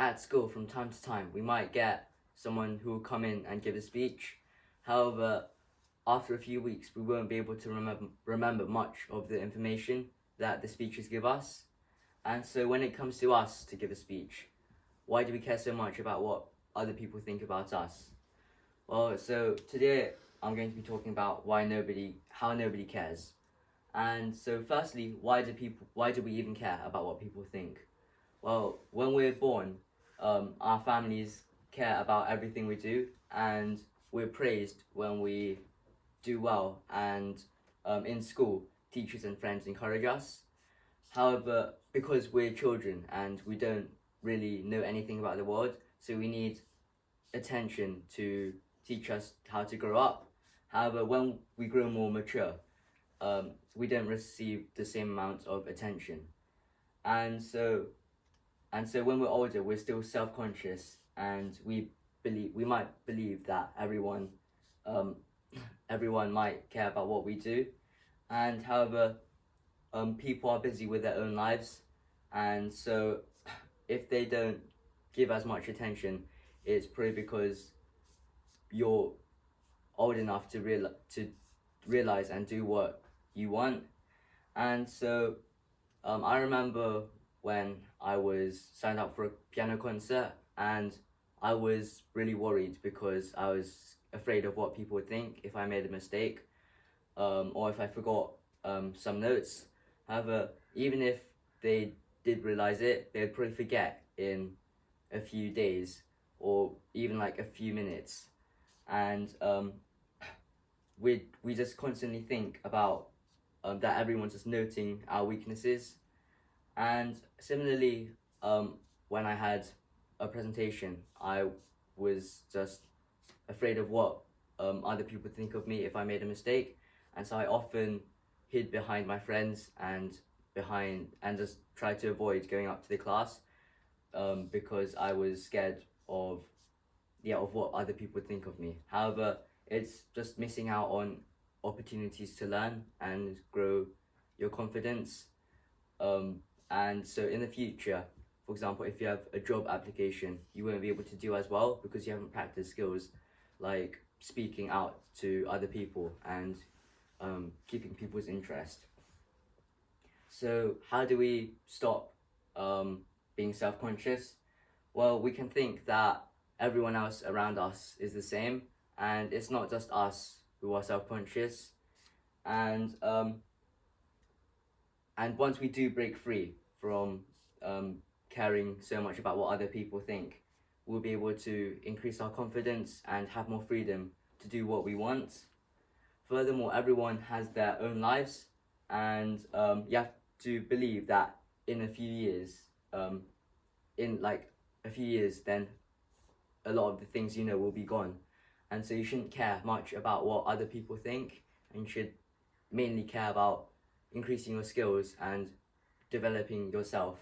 at school from time to time we might get someone who will come in and give a speech. However, after a few weeks we won't be able to remember much of the information that the speeches give us. And so when it comes to us to give a speech, why do we care so much about what other people think about us? Well, so today I'm going to be talking about how nobody cares. And so firstly, why do we even care about what people think? Well, when we're born, our families care about everything we do, and we're praised when we do well, and in school, teachers and friends encourage us. However, because we're children and we don't really know anything about the world, so we need attention to teach us how to grow up. However, when we grow more mature, we don't receive the same amount of attention. And so when we're older, we're still self-conscious, and we might believe that everyone might care about what we do. And however, people are busy with their own lives, and so if they don't give as much attention, it's probably because you're old enough to realize and do what you want. And so I remember when I was signed up for a piano concert, and I was really worried because I was afraid of what people would think if I made a mistake, or if I forgot some notes. However, even if they did realize it, they'd probably forget in a few days or even like a few minutes. And we just constantly think about that everyone's just noting our weaknesses. And similarly, when I had a presentation, I was just afraid of what other people think of me if I made a mistake, and so I often hid behind my friends and just tried to avoid going up to the class, because I was scared of what other people would think of me. However, it's just missing out on opportunities to learn and grow your confidence. And so in the future, for example, if you have a job application, you won't be able to do as well because you haven't practiced skills like speaking out to other people and keeping people's interest. So how do we stop being self-conscious? Well, we can think that everyone else around us is the same, and it's not just us who are self-conscious. And once we do break free from caring so much about what other people think, we'll be able to increase our confidence and have more freedom to do what we want. Furthermore, everyone has their own lives, and you have to believe that in a few years, then a lot of the things you know will be gone. And so you shouldn't care much about what other people think, and you should mainly care about increasing your skills and developing yourself.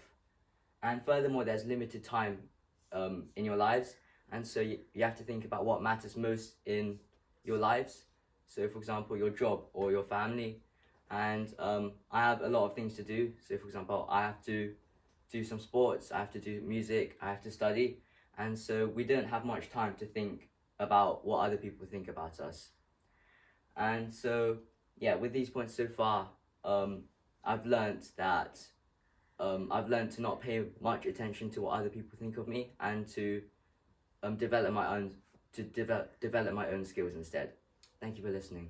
And furthermore, there's limited time in your lives, and so you have to think about what matters most in your lives. So for example, your job or your family. And I have a lot of things to do. So for example, I have to do some sports, I have to do music, I have to study, and so we don't have much time to think about what other people think about us. And so with these points so far, I've learned to not pay much attention to what other people think of me, and to develop my own skills instead. Thank you for listening.